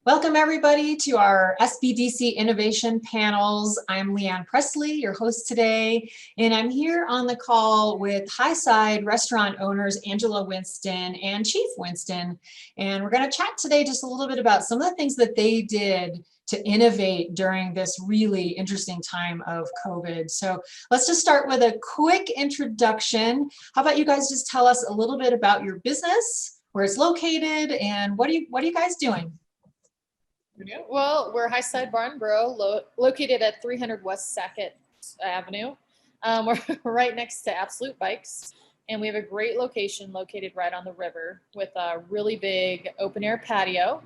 Welcome everybody to our SBDC Innovation Panels. I'm Leanne Pressly, your host today, and I'm here on the call with Highside restaurant owners Angela Winston and Chief Winston. And we're going to chat today just a little bit about some of the things that they did to innovate during this really interesting time of COVID. So let's just start with a quick introduction. How about you guys just tell us a little bit about your business, where it's located, and what are you guys doing? Well, we're Highside Bar and Grill, located at 300 West Sackett Avenue. We're right next to Absolute Bikes, and we have a great location located right on the river with a really big open air patio.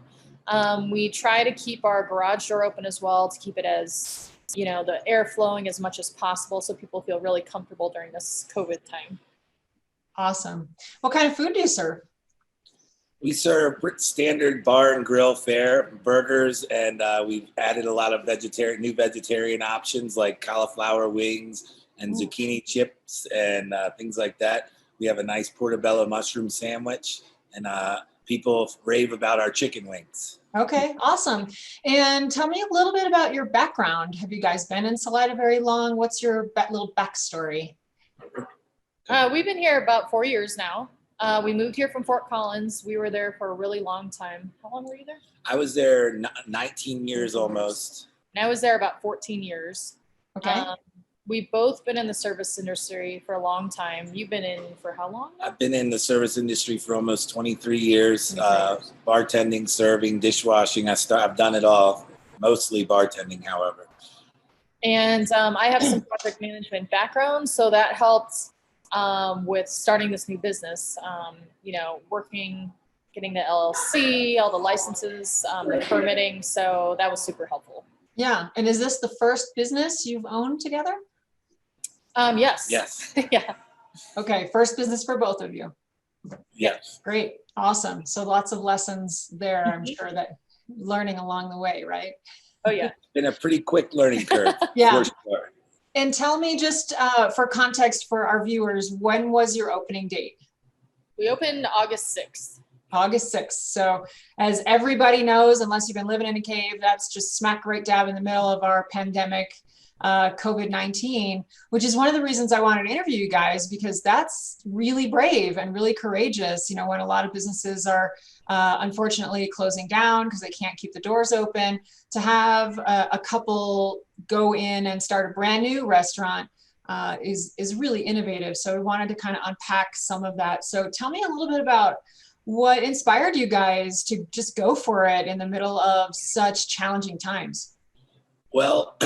We try to keep our garage door open as well to keep it as, the air flowing as much as possible so people feel really comfortable during this COVID time. Awesome. What kind of food do you serve? We serve standard bar and grill fare, burgers, and we've added a lot of new vegetarian options like cauliflower wings and zucchini chips and things like that. We have a nice portobello mushroom sandwich, and people rave about our chicken wings. Okay, awesome. And tell me a little bit about your background. Have you guys been in Salida very long? What's your little backstory? We've been here about 4 years now. We moved here from Fort Collins. We were there for a really long time. How long were you there? I was there 19 years almost. And I was there about 14 years. Okay. We've both been in the service industry for a long time. You've been in for how long now? I've been in the service industry for almost 23 years, bartending, serving, dishwashing. I've done it all, mostly bartending, however. And I have some project management background, so that helped with starting this new business, getting the LLC, all the licenses, the permitting. So that was super helpful. Yeah. And is this the first business you've owned together? Yes. Yes. Yeah. Okay. First business for both of you. Yes. Great. Awesome. So lots of lessons there, I'm sure, that learning along the way, right? Oh, yeah. It's been a pretty quick learning curve. Yeah. For sure. And tell me, just for context for our viewers, when was your opening date? We opened August 6th. August 6th. So as everybody knows, unless you've been living in a cave, that's just smack right dab in the middle of our pandemic, COVID-19, which is one of the reasons I wanted to interview you guys, because that's really brave and really courageous. When a lot of businesses are unfortunately closing down because they can't keep the doors open, to have a couple go in and start a brand new restaurant is really innovative. So we wanted to kind of unpack some of that. So tell me a little bit about what inspired you guys to just go for it in the middle of such challenging times. Well,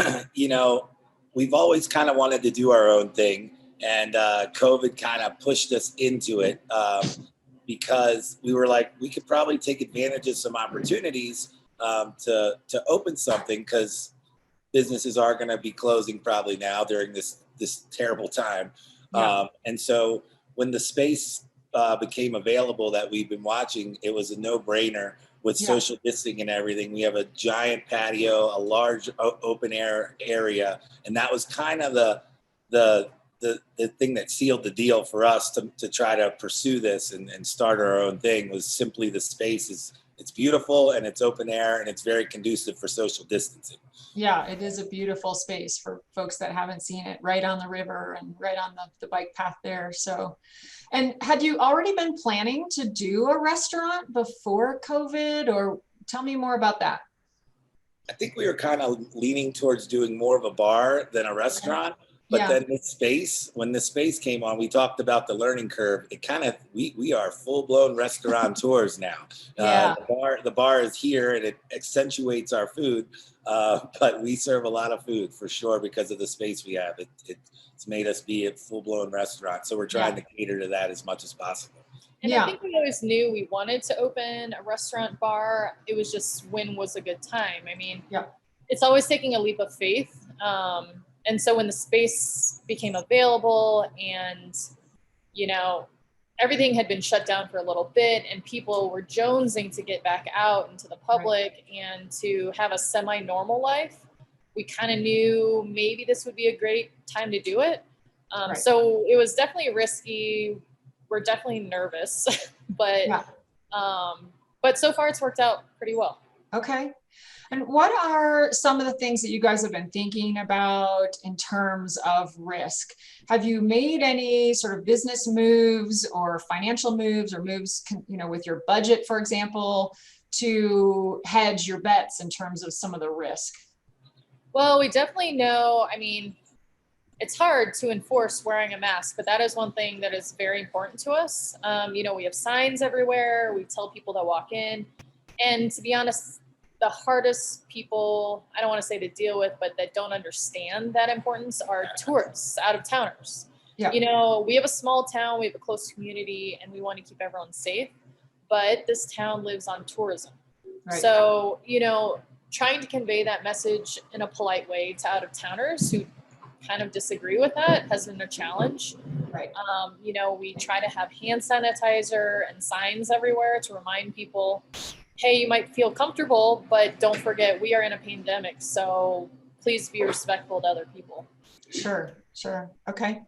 we've always kind of wanted to do our own thing, and COVID kind of pushed us into it because we were like, we could probably take advantage of some opportunities to open something, because businesses are going to be closing probably now during this terrible time. Yeah. And so when the space became available that we've been watching, it was a no-brainer with social distancing and everything. We have a giant patio, a large open air area, and that was kind of the thing that sealed the deal for us to try to pursue this and start our own thing. Was simply the space it's beautiful and it's open air and it's very conducive for social distancing. Yeah, it is a beautiful space for folks that haven't seen it, right on the river and right on the bike path there. So, and had you already been planning to do a restaurant before COVID, or tell me more about that? I think we were kind of leaning towards doing more of a bar than a restaurant. But then when this space came on, we talked about the learning curve. It kind of, we are full-blown restaurateurs now. The bar is here and it accentuates our food, but we serve a lot of food for sure because of the space we have. It's made us be a full-blown restaurant. So we're trying to cater to that as much as possible. And I think we always knew we wanted to open a restaurant bar. It was just, when was a good time? I mean, it's always taking a leap of faith. And so when the space became available and, everything had been shut down for a little bit and people were jonesing to get back out into the public and to have a semi-normal life, we kind of knew maybe this would be a great time to do it. So it was definitely risky. We're definitely nervous, but so far it's worked out pretty well. Okay. And what are some of the things that you guys have been thinking about in terms of risk? Have you made any sort of business moves or financial moves or moves, with your budget, for example, to hedge your bets in terms of some of the risk? Well, we definitely know, I mean, it's hard to enforce wearing a mask, but that is one thing that is very important to us. We have signs everywhere. We tell people that walk in. And to be honest, the hardest people, I don't want to say to deal with, but that don't understand that importance are tourists, out of towners. Yeah. We have a small town, we have a close community, and we want to keep everyone safe. But this town lives on tourism. Right. So, trying to convey that message in a polite way to out of towners who kind of disagree with that has been a challenge. Right. We try to have hand sanitizer and signs everywhere to remind people, hey, you might feel comfortable, but don't forget we are in a pandemic. So please be respectful to other people. Sure. Okay.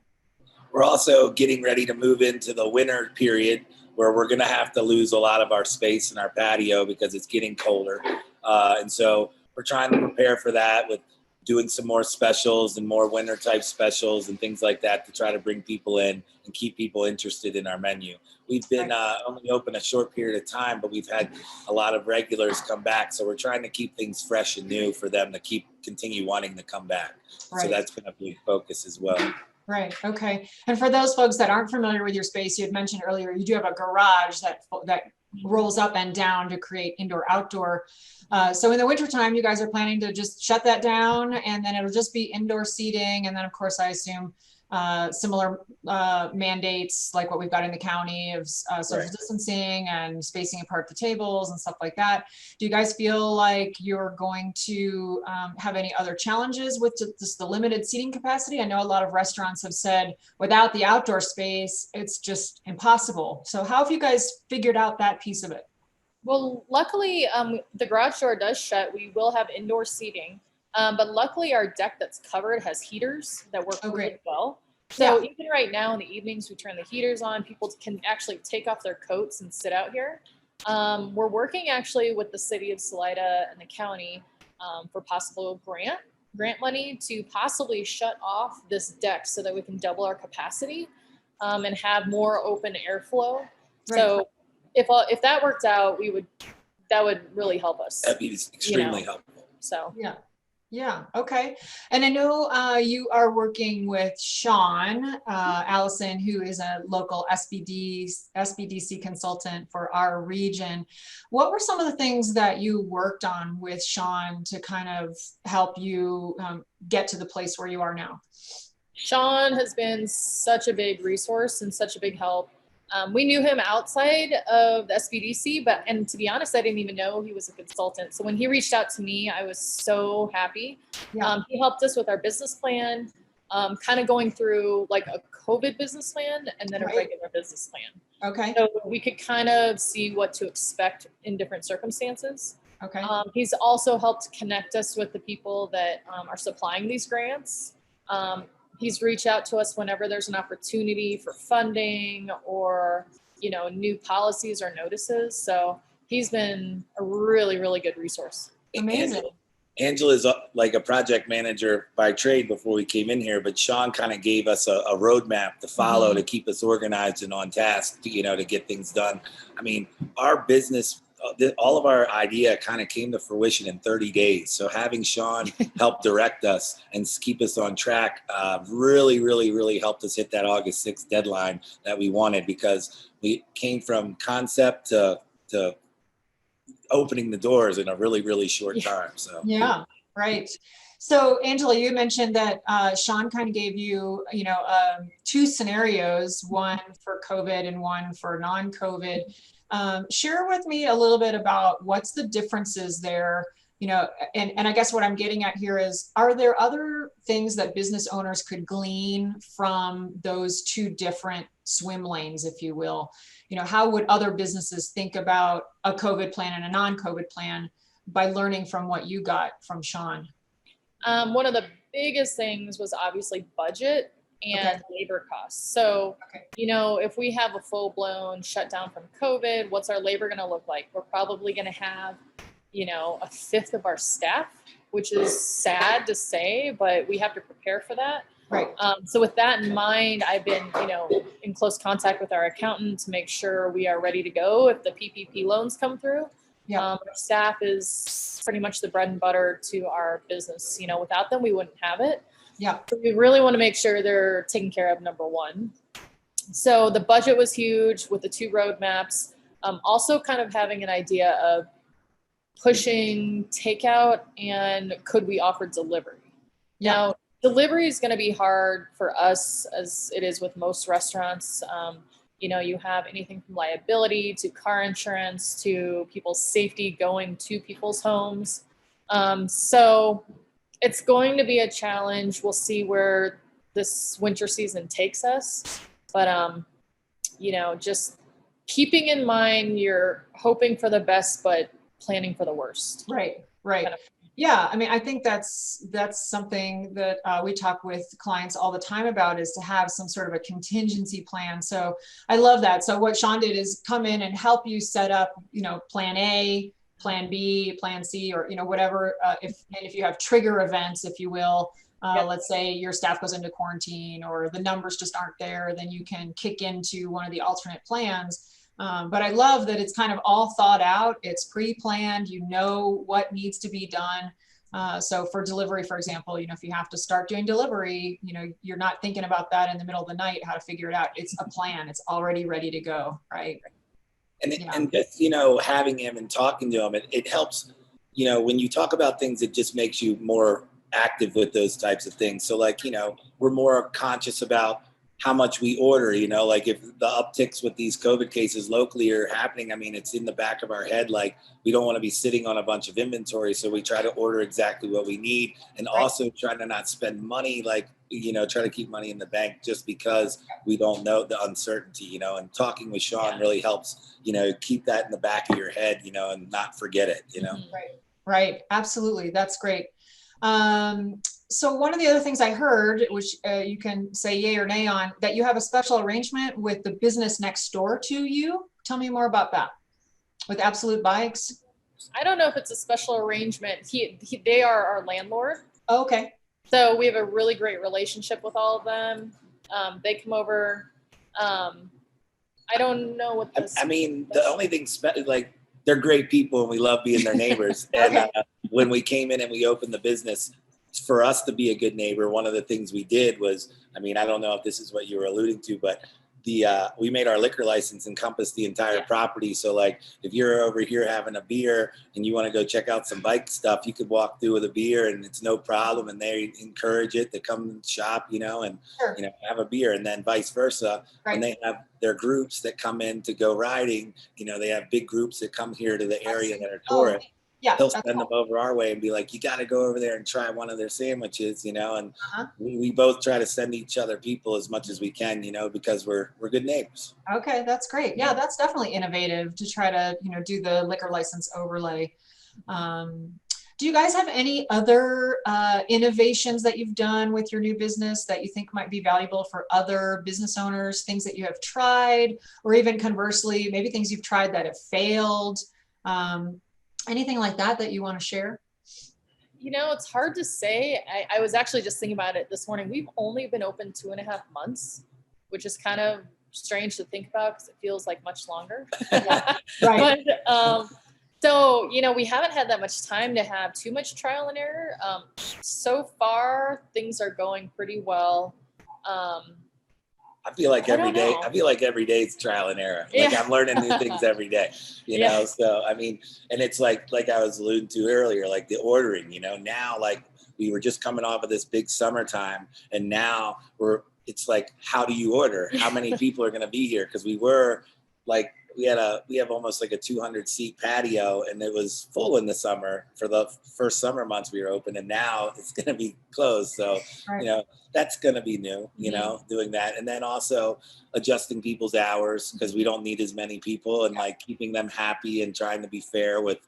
We're also getting ready to move into the winter period where we're going to have to lose a lot of our space in our patio because it's getting colder. And so we're trying to prepare for that with doing some more specials and more winter type specials and things like that to try to bring people in and keep people interested in our menu. We've been only open a short period of time, but we've had a lot of regulars come back. So we're trying to keep things fresh and new for them to continue wanting to come back. Right. So that's been a big focus as well. Right. Okay. And for those folks that aren't familiar with your space, you had mentioned earlier, you do have a garage that rolls up and down to create indoor-outdoor. So in the wintertime, you guys are planning to just shut that down and then it'll just be indoor seating. And then of course, I assume similar mandates like what we've got in the county of social distancing and spacing apart the tables and stuff like that. Do you guys feel like you're going to have any other challenges with just the limited seating capacity? I know a lot of restaurants have said without the outdoor space, it's just impossible. So how have you guys figured out that piece of it? Well, luckily, the garage door does shut. We will have indoor seating. But luckily our deck that's covered has heaters that work really well. So even right now in the evenings, we turn the heaters on. People can actually take off their coats and sit out here. We're working actually with the city of Salida and the county for possible grant money to possibly shut off this deck so that we can double our capacity and have more open airflow. Right. So if that worked out, that would really help us. That'd be extremely helpful. So yeah. Okay. And I know you are working with Sean Allison, who is a local SBDC consultant for our region. What were some of the things that you worked on with Sean to kind of help you get to the place where you are now? Sean has been such a big resource and such a big help. We knew him outside of the SBDC, and to be honest, I didn't even know he was a consultant. So when he reached out to me, I was so happy. Yeah. He helped us with our business plan, kind of going through like a COVID business plan and then a regular business plan. Okay. So we could kind of see what to expect in different circumstances. Okay. He's also helped connect us with the people that are supplying these grants. He's reached out to us whenever there's an opportunity for funding or, new policies or notices. So he's been a really, really good resource. Amazing. Angela's like a project manager by trade before we came in here, but Sean kind of gave us a roadmap to follow to keep us organized and on task, to get things done. I mean, our business, all of our idea kind of came to fruition in 30 days. So having Sean help direct us and keep us on track really, really, really helped us hit that August 6th deadline that we wanted, because we came from concept to opening the doors in a really, really short time. So yeah, right. So Angela, you mentioned that Sean kind of gave you, two scenarios, one for COVID and one for non-COVID. Share with me a little bit about what's the differences there, and I guess what I'm getting at here is, are there other things that business owners could glean from those two different swim lanes, if you will? How would other businesses think about a COVID plan and a non-COVID plan by learning from what you got from Sean? One of the biggest things was obviously budget and labor costs. So, if we have a full-blown shutdown from COVID, what's our labor going to look like? We're probably going to have a fifth of our staff, which is sad to say, but we have to prepare for that. Right. So with that in mind, I've been, in close contact with our accountant to make sure we are ready to go if the PPP loans come through. Yeah. Our staff is pretty much the bread and butter to our business. Without them, we wouldn't have it. Yeah. So we really want to make sure they're taken care of, number one. So the budget was huge with the 2 roadmaps. Also kind of having an idea of pushing takeout and could we offer delivery? Yeah. Now, delivery is going to be hard for us as it is with most restaurants. You have anything from liability to car insurance to people's safety going to people's homes. So it's going to be a challenge. We'll see where this winter season takes us. But, just keeping in mind you're hoping for the best, but planning for the worst. Right. Yeah. I mean, I think that's something that we talk with clients all the time about, is to have some sort of a contingency plan. So I love that. So what Sean did is come in and help you set up, plan A, plan B, plan C, or, whatever, if you have trigger events, if you will, let's say your staff goes into quarantine or the numbers just aren't there, then you can kick into one of the alternate plans. But I love that it's kind of all thought out. It's pre-planned, what needs to be done. So for delivery, for example, if you have to start doing delivery, you're not thinking about that in the middle of the night, how to figure it out. It's a plan. It's already ready to go. Right. And just, having him and talking to him, it helps, when you talk about things, it just makes you more active with those types of things. So like, we're more conscious about how much we order, like if the upticks with these COVID cases locally are happening, I mean, it's in the back of our head. Like we don't want to be sitting on a bunch of inventory. So we try to order exactly what we need, and also trying to not spend money, like, try to keep money in the bank just because we don't know the uncertainty, and talking with Sean really helps, keep that in the back of your head, and not forget it, Right. Absolutely. That's great. So one of the other things I heard, which you can say yay or nay on, that you have a special arrangement with the business next door to you. Tell me more about that with Absolute Bikes. I don't know if it's a special arrangement. They are our landlord. Oh, okay. So we have a really great relationship with all of them. They come over. I don't know what this. I mean, the only thing like they're great people and we love being their neighbors. And when we came in and we opened the business, for us to be a good neighbor, one of the things we did was, I mean, I don't know if this is what you were alluding to, but we made our liquor license encompass the entire property. So like if you're over here having a beer and you want to go check out some bike stuff, you could walk through with a beer and it's no problem. And they encourage it to come and shop, and, have a beer, and then vice versa. Right. When they have their groups that come in to go riding, they have big groups that come here to the area that are tourists. Yeah, he'll send them over our way and be like, you got to go over there and try one of their sandwiches, and we both try to send each other people as much as we can, because we're good neighbors. Okay, that's great. Yeah, that's definitely innovative to try to, do the liquor license overlay. Do you guys have any other innovations that you've done with your new business that you think might be valuable for other business owners, things that you have tried, or even conversely, maybe things you've tried that have failed? Anything like that you want to share? It's hard to say. I was actually just thinking about it this morning. We've only been open 2.5 months, which is kind of strange to think about because it feels like much longer. Right. But, so, we haven't had that much time to have too much trial and error. So far, things are going pretty well. I feel like every day is trial and error. Like I'm learning new things every day, know? So, I mean, and it's like I was alluding to earlier, like the ordering, now like we were just coming off of this big summertime and now it's like, how do you order? How many people are going to be here? Cause we were like, we have almost like a 200 seat patio and it was full in the summer for the first summer months we were open, and now it's going to be closed. So, that's going to be new, doing that. And then also adjusting people's hours because we don't need as many people, and like keeping them happy and trying to be fair with,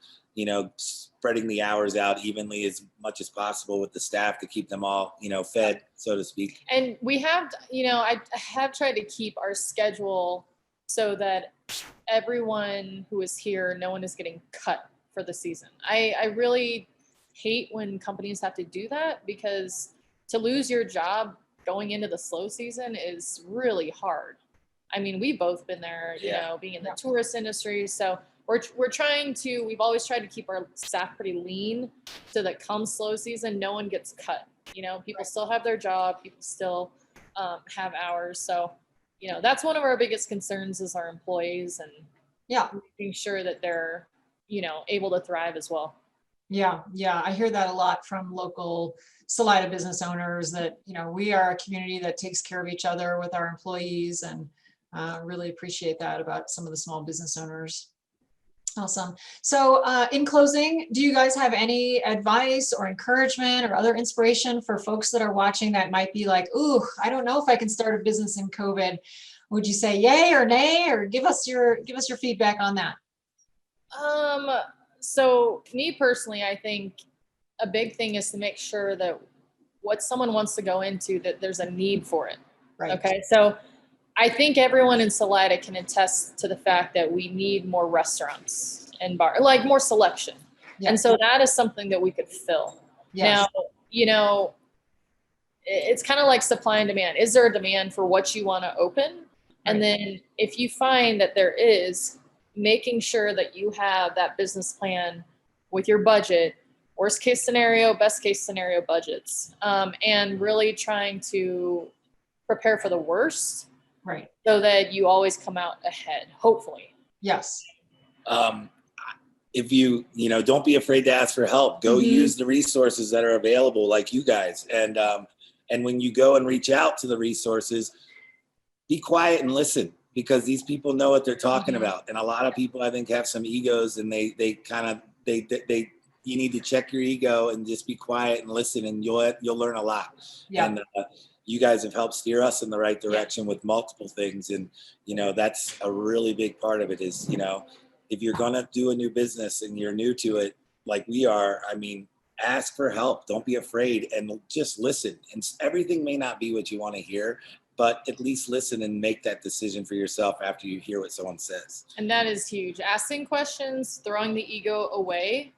spreading the hours out evenly as much as possible with the staff to keep them all, fed, so to speak. And we have, I have tried to keep our schedule so that everyone who is here, no one is getting cut for the season. I really hate when companies have to do that, because to lose your job going into the slow season is really hard. I mean, we've both been there, you know, being in the tourist industry. So we're trying to, we've always tried to keep our staff pretty lean so that come slow season, no one gets cut. You know, people still have their job, people still have hours. So, you know, that's one of our biggest concerns is our employees, and making sure that they're, you know, able to thrive as well. Yeah, I hear that a lot from local Salida business owners, that, you know, we are a community that takes care of each other with our employees, and really appreciate that about some of the small business owners. Awesome. So in closing, do you guys have any advice or encouragement or other inspiration for folks that are watching that might be like, ooh, I don't know if I can start a business in COVID? Would you say yay or nay, or give us your feedback on that? So me personally, I think a big thing is to make sure that what someone wants to go into, that there's a need for it. Right. Okay. So I think everyone in Salida can attest to the fact that we need more restaurants and bar, like more selection. Yes. And so that is something that we could fill. Yes. Now, you know, it's kind of like supply and demand. Is there a demand for what you want to open? Right. And then if you find that there is, making sure that you have that business plan with your budget, worst case scenario, best case scenario budgets, and really trying to prepare for the worst. Right. So that you always come out ahead, hopefully. Yes. If you know, don't be afraid to ask for help. Go use the resources that are available, like you guys. And when you go and reach out to the resources, be quiet and listen, because these people know what they're talking about. And a lot of people, I think, have some egos, and they you need to check your ego and just be quiet and listen, and you'll learn a lot. Yeah. And you guys have helped steer us in the right direction with multiple things. And, you know, that's a really big part of it is, you know, if you're going to do a new business and you're new to it, like we are, I mean, ask for help. Don't be afraid, and just listen. And everything may not be what you want to hear, but at least listen and make that decision for yourself after you hear what someone says. And that is huge. Asking questions, throwing the ego away,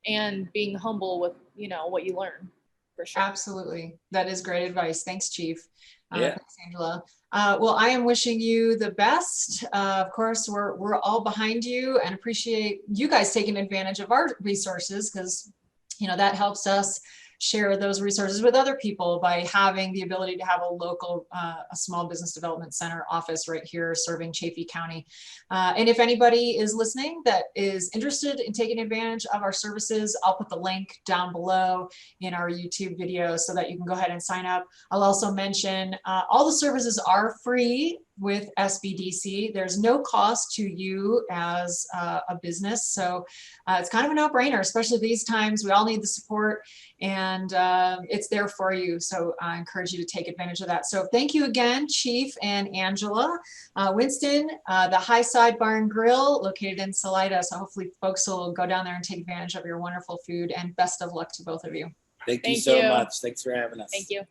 and being humble with, you know, what you learn. For sure. Absolutely. That is great advice. Thanks, Chief. Thanks, Angela. Well, I am wishing you the best. Of course, we're all behind you, and appreciate you guys taking advantage of our resources, because, you know, that helps us share those resources with other people by having the ability to have a local, a small business development center office right here serving Chaffee County. And if anybody is listening that is interested in taking advantage of our services, I'll put the link down below in our YouTube video so that you can go ahead and sign up. I'll also mention all the services are free with SBDC. There's no cost to you as a business. So it's kind of a no-brainer, especially these times. We all need the support, and it's there for you. So I encourage you to take advantage of that. So thank you again, Chief and Angela. Winston, the High Side Bar and Grill, located in Salida. So hopefully folks will go down there and take advantage of your wonderful food, and best of luck to both of you. Thank you so much. Thanks for having us. Thank you.